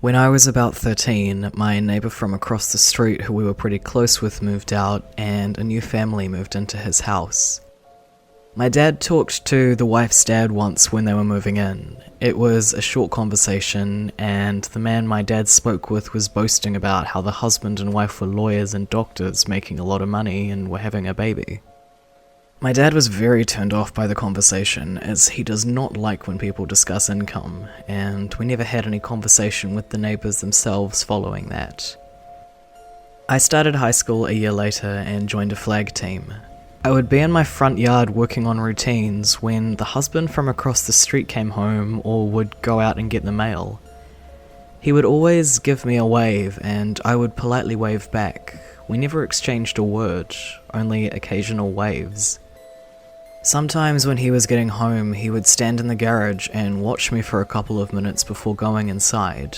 When I was about 13, my neighbour from across the street who we were pretty close with moved out, and a new family moved into his house. My dad talked to the wife's dad once when they were moving in. It was a short conversation, and the man my dad spoke with was boasting about how the husband and wife were lawyers and doctors making a lot of money and were having a baby. My dad was very turned off by the conversation, as he does not like when people discuss income, and we never had any conversation with the neighbours themselves following that. I started high school a year later and joined a flag team. I would be in my front yard working on routines when the husband from across the street came home or would go out and get the mail. He would always give me a wave, and I would politely wave back. We never exchanged a word, only occasional waves. Sometimes when he was getting home, he would stand in the garage and watch me for a couple of minutes before going inside.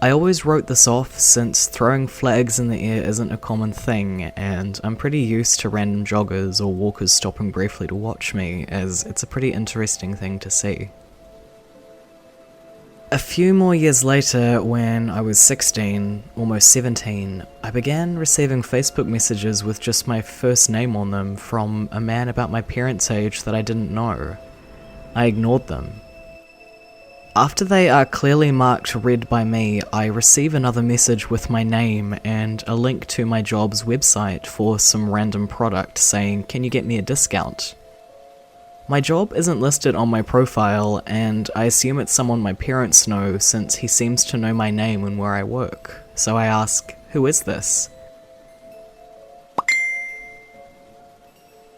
I always wrote this off since throwing flags in the air isn't a common thing, and I'm pretty used to random joggers or walkers stopping briefly to watch me, as it's a pretty interesting thing to see. A few more years later, when I was 16, almost 17, I began receiving Facebook messages with just my first name on them from a man about my parents' age that I didn't know. I ignored them. After they are clearly marked read by me, I receive another message with my name and a link to my job's website for some random product saying, "Can you get me a discount?" My job isn't listed on my profile, and I assume it's someone my parents know since he seems to know my name and where I work. So I ask, "Who is this?"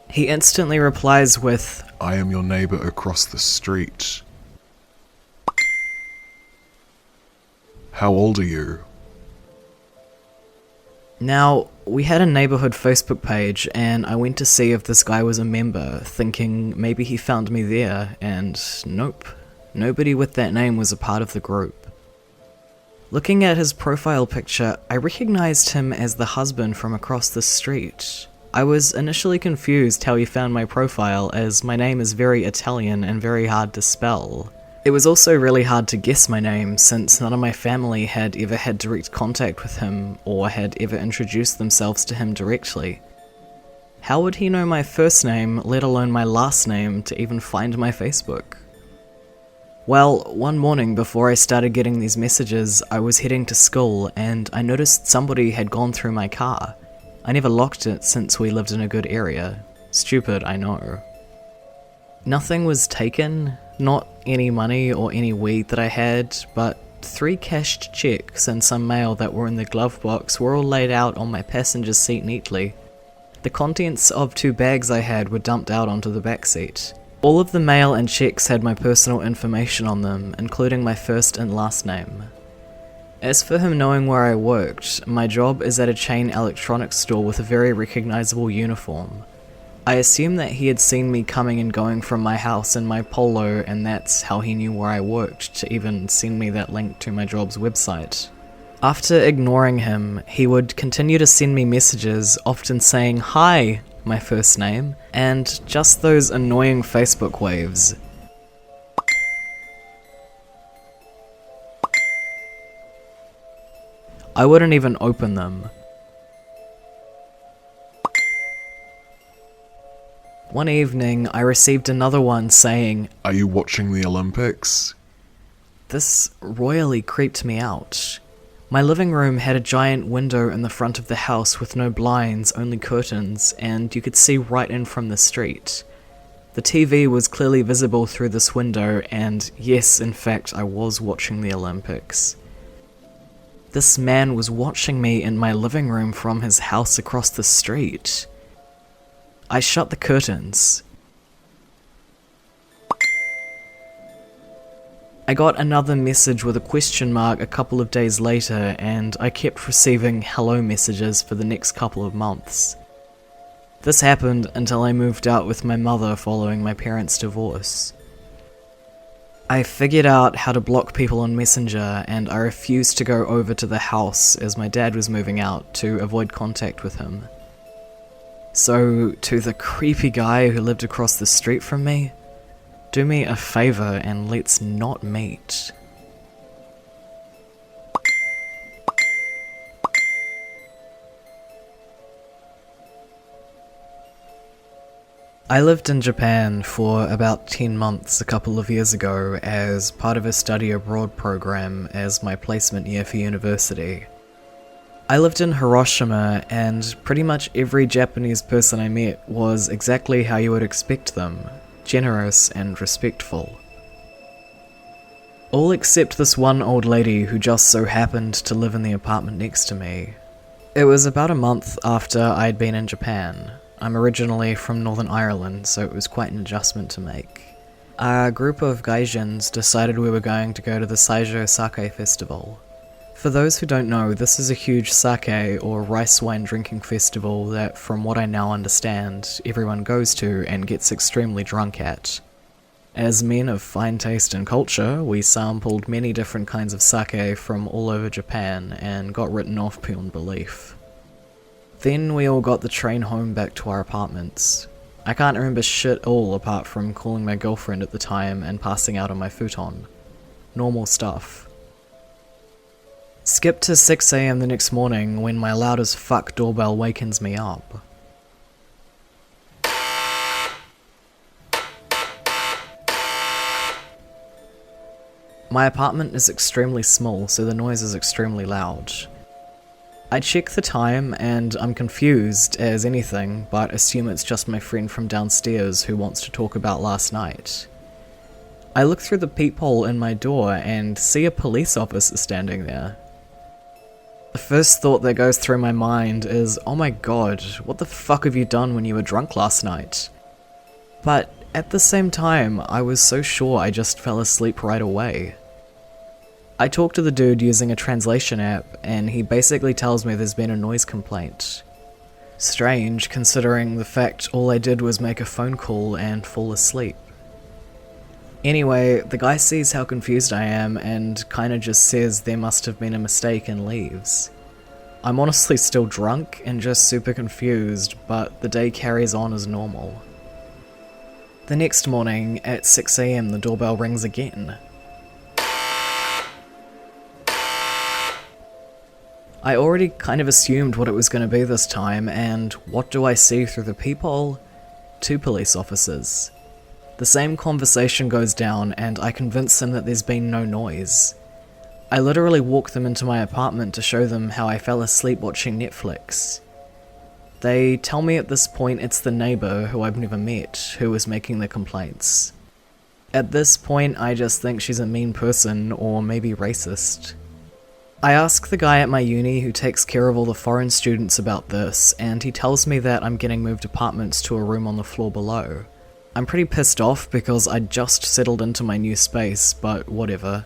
He instantly replies with, "I am your neighbour across the street. How old are you?" Now, we had a neighbourhood Facebook page, and I went to see if this guy was a member, thinking maybe he found me there, and nope. Nobody with that name was a part of the group. Looking at his profile picture, I recognised him as the husband from across the street. I was initially confused how he found my profile, as my name is very Italian and very hard to spell. It was also really hard to guess my name, since none of my family had ever had direct contact with him, or had ever introduced themselves to him directly. How would he know my first name, let alone my last name, to even find my Facebook? Well, one morning before I started getting these messages, I was heading to school, and I noticed somebody had gone through my car. I never locked it since we lived in a good area. Stupid, I know. Nothing was taken, not any money or any weed that I had, but 3 cashed checks and some mail that were in the glove box were all laid out on my passenger seat neatly. The contents of 2 bags I had were dumped out onto the back seat. All of the mail and checks had my personal information on them, including my first and last name. As for him knowing where I worked, my job is at a chain electronics store with a very recognizable uniform. I assume that he had seen me coming and going from my house in my polo, and that's how he knew where I worked to even send me that link to my job's website. After ignoring him, he would continue to send me messages, often saying "Hi," my first name, and just those annoying Facebook waves. I wouldn't even open them. One evening, I received another one saying, "Are you watching the Olympics?" This royally creeped me out. My living room had a giant window in the front of the house with no blinds, only curtains, and you could see right in from the street. The TV was clearly visible through this window, and yes, in fact, I was watching the Olympics. This man was watching me in my living room from his house across the street. I shut the curtains. I got another message with a question mark a couple of days later, and I kept receiving hello messages for the next couple of months. This happened until I moved out with my mother following my parents' divorce. I figured out how to block people on Messenger, and I refused to go over to the house as my dad was moving out to avoid contact with him. So, to the creepy guy who lived across the street from me, do me a favor and let's not meet. I lived in Japan for about 10 months a couple of years ago as part of a study abroad program as my placement year for university. I lived in Hiroshima, and pretty much every Japanese person I met was exactly how you would expect them, generous and respectful. All except this one old lady who just so happened to live in the apartment next to me. It was about a month after I'd been in Japan. I'm originally from Northern Ireland, so it was quite an adjustment to make. A group of gaijins decided we were going to go to the Saijo Sake Festival. For those who don't know, this is a huge sake or rice wine drinking festival that, from what I now understand, everyone goes to and gets extremely drunk at. As men of fine taste and culture, we sampled many different kinds of sake from all over Japan and got written off beyond belief. Then we all got the train home back to our apartments. I can't remember shit all apart from calling my girlfriend at the time and passing out on my futon. Normal stuff. Skip to 6 AM the next morning when my loud as fuck doorbell wakens me up. My apartment is extremely small, so the noise is extremely loud. I check the time and I'm confused as anything, but assume it's just my friend from downstairs who wants to talk about last night. I look through the peephole in my door and see a police officer standing there. The first thought that goes through my mind is, oh my god, what the fuck have you done when you were drunk last night? But at the same time, I was so sure I just fell asleep right away. I talked to the dude using a translation app, and he basically tells me there's been a noise complaint. Strange, considering the fact all I did was make a phone call and fall asleep. Anyway, the guy sees how confused I am and kinda just says there must have been a mistake and leaves. I'm honestly still drunk and just super confused, but the day carries on as normal. The next morning, at 6 AM, the doorbell rings again. I already kind of assumed what it was going to be this time, and what do I see through the peephole? 2 police officers. The same conversation goes down, and I convince them that there's been no noise. I literally walk them into my apartment to show them how I fell asleep watching Netflix. They tell me at this point it's the neighbour, who I've never met, who was making the complaints. At this point, I just think she's a mean person, or maybe racist. I ask the guy at my uni who takes care of all the foreign students about this, and he tells me that I'm getting moved apartments to a room on the floor below. I'm pretty pissed off because I just settled into my new space, but whatever.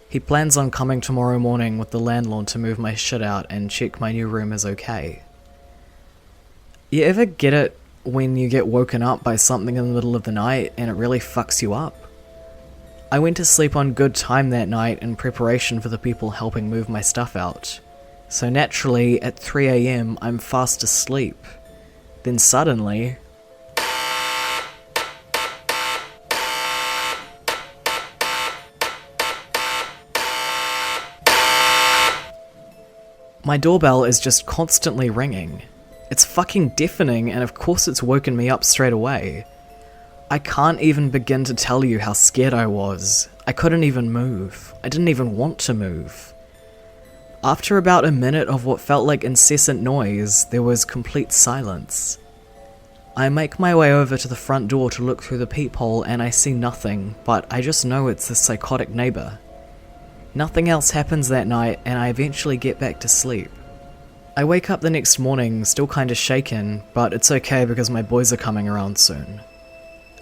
He plans on coming tomorrow morning with the landlord to move my shit out and check my new room is okay. You ever get it when you get woken up by something in the middle of the night and it really fucks you up? I went to sleep on good time that night in preparation for the people helping move my stuff out. So naturally, at 3 AM, I'm fast asleep. Then suddenly... my doorbell is just constantly ringing. It's fucking deafening, and of course it's woken me up straight away. I can't even begin to tell you how scared I was. I couldn't even move. I didn't even want to move. After about a minute of what felt like incessant noise, there was complete silence. I make my way over to the front door to look through the peephole and I see nothing, but I just know it's the psychotic neighbour. Nothing else happens that night, and I eventually get back to sleep. I wake up the next morning, still kinda shaken, but it's okay because my boys are coming around soon.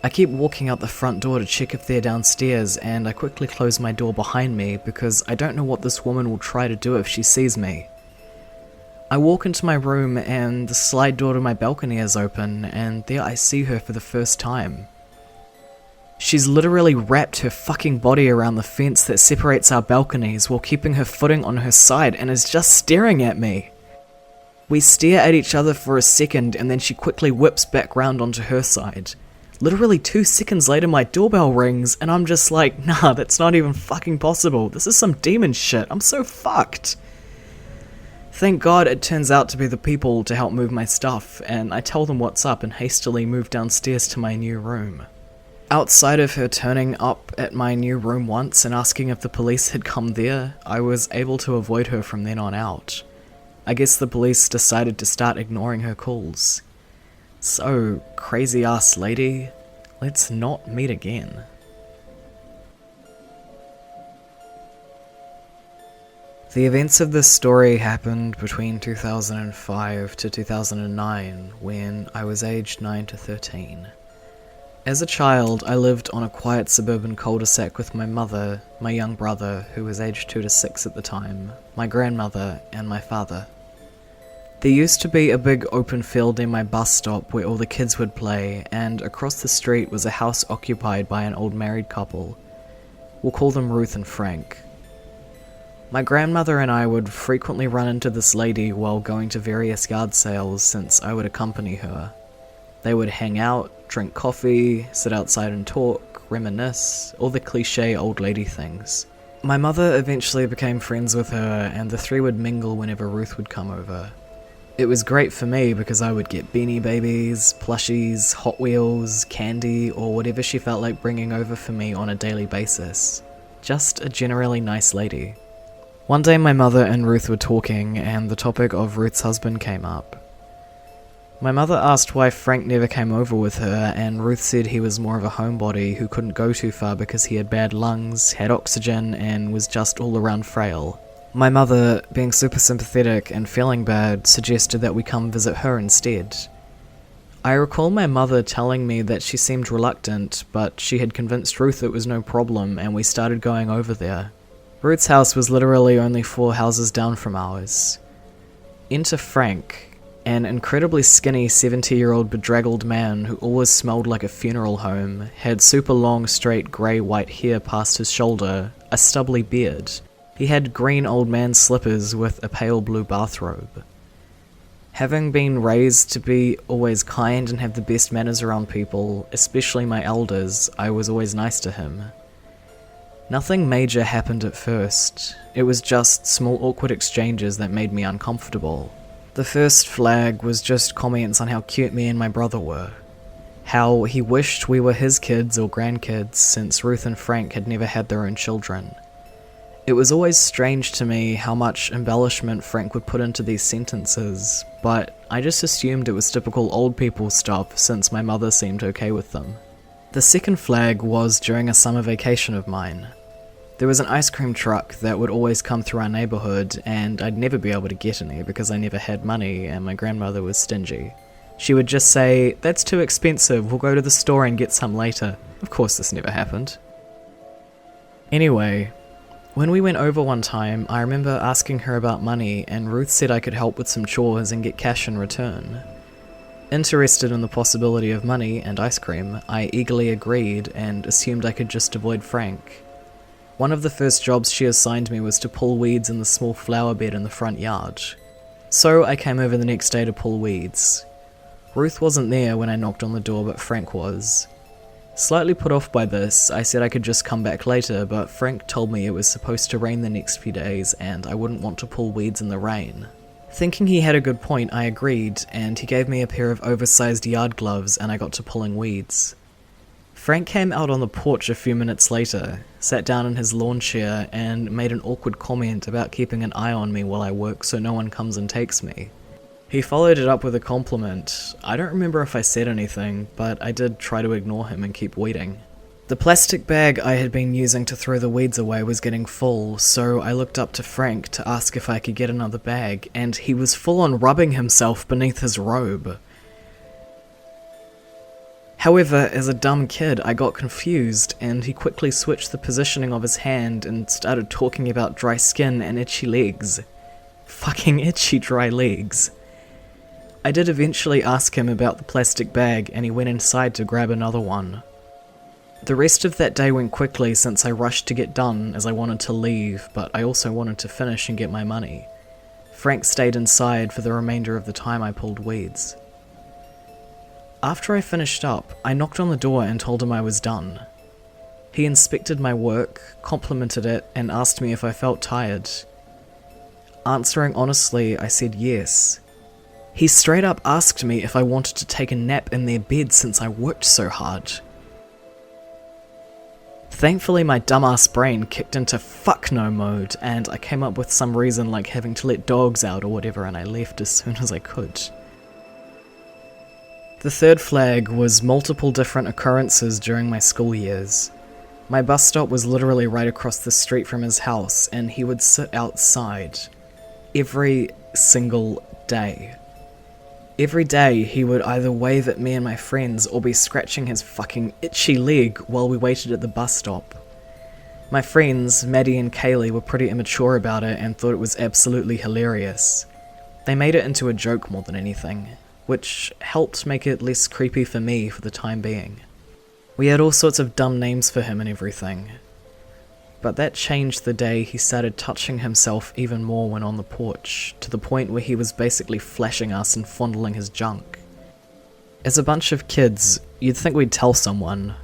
I keep walking out the front door to check if they're downstairs, and I quickly close my door behind me because I don't know what this woman will try to do if she sees me. I walk into my room and the slide door to my balcony is open, and there I see her for the first time. She's literally wrapped her fucking body around the fence that separates our balconies while keeping her footing on her side and is just staring at me. We stare at each other for a second and then she quickly whips back round onto her side. Literally 2 seconds later my doorbell rings and I'm just like, nah, that's not even fucking possible. This is some demon shit. I'm so fucked. Thank God it turns out to be the people to help move my stuff, and I tell them what's up and hastily move downstairs to my new room. Outside of her turning up at my new room once and asking if the police had come there, I was able to avoid her from then on out. I guess the police decided to start ignoring her calls. So, crazy ass lady, let's not meet again. The events of this story happened between 2005 to 2009, when I was aged 9 to 13. As a child, I lived on a quiet suburban cul-de-sac with my mother, my young brother, who was aged 2 to 6 at the time, my grandmother, and my father. There used to be a big open field near my bus stop where all the kids would play, and across the street was a house occupied by an old married couple. We'll call them Ruth and Frank. My grandmother and I would frequently run into this lady while going to various yard sales since I would accompany her. They would hang out, drink coffee, sit outside and talk, reminisce, all the cliche old lady things. My mother eventually became friends with her, and the three would mingle whenever Ruth would come over. It was great for me because I would get Beanie Babies, plushies, Hot Wheels, candy, or whatever she felt like bringing over for me on a daily basis. Just a generally nice lady. One day my mother and Ruth were talking, and the topic of Ruth's husband came up. My mother asked why Frank never came over with her, and Ruth said he was more of a homebody who couldn't go too far because he had bad lungs, had oxygen, and was just all around frail. My mother, being super sympathetic and feeling bad, suggested that we come visit her instead. I recall my mother telling me that she seemed reluctant, but she had convinced Ruth it was no problem, and we started going over there. Ruth's house was literally only 4 houses down from ours. Enter Frank, an incredibly skinny 70-year-old bedraggled man who always smelled like a funeral home, had super long straight grey-white hair past his shoulder, a stubbly beard. He had green old man slippers with a pale blue bathrobe. Having been raised to be always kind and have the best manners around people, especially my elders, I was always nice to him. Nothing major happened at first. It was just small awkward exchanges that made me uncomfortable. The first flag was just comments on how cute me and my brother were. How he wished we were his kids or grandkids since Ruth and Frank had never had their own children. It was always strange to me how much embellishment Frank would put into these sentences, but I just assumed it was typical old people stuff since my mother seemed okay with them. The second flag was during a summer vacation of mine. There was an ice cream truck that would always come through our neighbourhood, and I'd never be able to get any because I never had money and my grandmother was stingy. She would just say, "That's too expensive, we'll go to the store and get some later." Of course this never happened. Anyway, when we went over one time, I remember asking her about money, and Ruth said I could help with some chores and get cash in return. Interested in the possibility of money and ice cream, I eagerly agreed and assumed I could just avoid Frank. One of the first jobs she assigned me was to pull weeds in the small flower bed in the front yard. So I came over the next day to pull weeds. Ruth wasn't there when I knocked on the door, but Frank was. Slightly put off by this, I said I could just come back later, but Frank told me it was supposed to rain the next few days and I wouldn't want to pull weeds in the rain. Thinking he had a good point, I agreed, and he gave me a pair of oversized yard gloves and I got to pulling weeds. Frank came out on the porch a few minutes later, sat down in his lawn chair and made an awkward comment about keeping an eye on me while I work so no one comes and takes me. He followed it up with a compliment. I don't remember if I said anything, but I did try to ignore him and keep weeding. The plastic bag I had been using to throw the weeds away was getting full, so I looked up to Frank to ask if I could get another bag, and he was full on rubbing himself beneath his robe. However, as a dumb kid, I got confused, and he quickly switched the positioning of his hand and started talking about dry skin and itchy legs. Fucking itchy dry legs. I did eventually ask him about the plastic bag, and he went inside to grab another one. The rest of that day went quickly since I rushed to get done as I wanted to leave, but I also wanted to finish and get my money. Frank stayed inside for the remainder of the time I pulled weeds. After I finished up, I knocked on the door and told him I was done. He inspected my work, complimented it, and asked me if I felt tired. answering honestly, I said yes. He straight up asked me if I wanted to take a nap in their bed since I worked so hard. Thankfully, my dumbass brain kicked into fuck no mode, and I came up with some reason like having to let dogs out or whatever, and I left as soon as I could. The third flag was multiple different occurrences during my school years. My bus stop was literally right across the street from his house, and he would sit outside every single day. Every day, he would either wave at me and my friends or be scratching his fucking itchy leg while we waited at the bus stop. My friends, Maddie and Kaylee, were pretty immature about it and thought it was absolutely hilarious. They made it into a joke more than anything, which helped make it less creepy for me for the time being. We had all sorts of dumb names for him and everything. But that changed the day he started touching himself even more when on the porch, to the point where he was basically flashing us and fondling his junk. As a bunch of kids, you'd think we'd tell someone,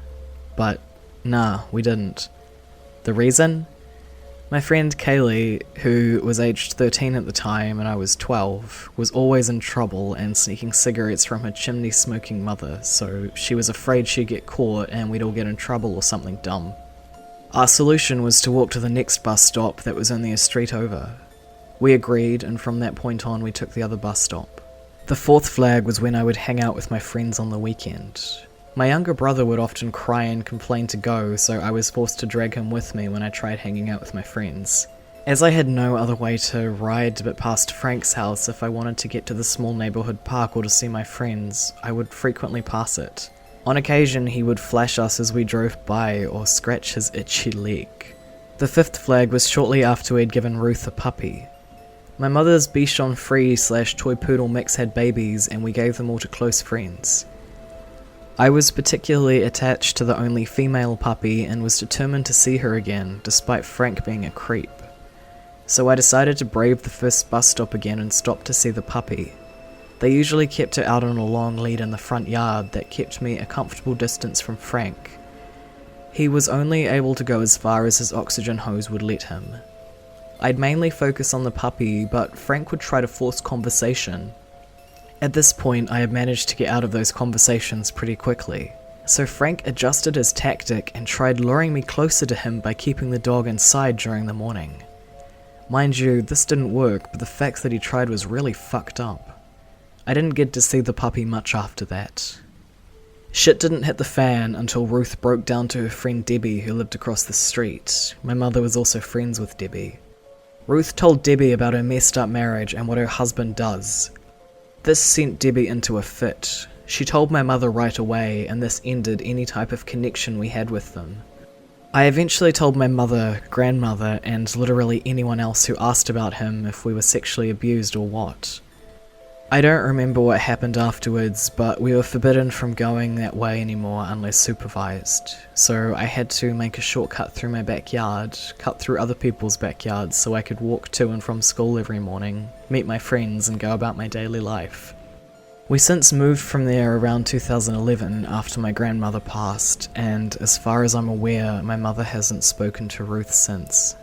but nah, we didn't. The reason? My friend Kaylee, who was aged 13 at the time and I was 12, was always in trouble and sneaking cigarettes from her chimney-smoking mother, so she was afraid she'd get caught and we'd all get in trouble or something dumb. Our solution was to walk to the next bus stop that was only a street over. We agreed, and from that point on we took the other bus stop. The fourth flag was when I would hang out with my friends on the weekend. My younger brother would often cry and complain to go, so I was forced to drag him with me when I tried hanging out with my friends. As I had no other way to ride but past Frank's house if I wanted to get to the small neighbourhood park or to see my friends, I would frequently pass it. On occasion, he would flash us as we drove by or scratch his itchy leg. The fifth flag was shortly after we had given Ruth a puppy. My mother's Bichon Frise / toy poodle mix had babies, and we gave them all to close friends. I was particularly attached to the only female puppy and was determined to see her again, despite Frank being a creep. So I decided to brave the first bus stop again and stop to see the puppy. They usually kept her out on a long lead in the front yard that kept me a comfortable distance from Frank. He was only able to go as far as his oxygen hose would let him. I'd mainly focus on the puppy, but Frank would try to force conversation. At this point, I had managed to get out of those conversations pretty quickly. So Frank adjusted his tactic and tried luring me closer to him by keeping the dog inside during the morning. Mind you, this didn't work, but the fact that he tried was really fucked up. I didn't get to see the puppy much after that. Shit didn't hit the fan until Ruth broke down to her friend Debbie, who lived across the street. My mother was also friends with Debbie. Ruth told Debbie about her messed up marriage and what her husband does. This sent Debbie into a fit. She told my mother right away, and this ended any type of connection we had with them. I eventually told my mother, grandmother, and literally anyone else who asked about him if we were sexually abused or what. I don't remember what happened afterwards, but we were forbidden from going that way anymore unless supervised. So I had to make a shortcut through my backyard, cut through other people's backyards so I could walk to and from school every morning, meet my friends and go about my daily life. We since moved from there around 2011 after my grandmother passed, and as far as I'm aware, my mother hasn't spoken to Ruth since.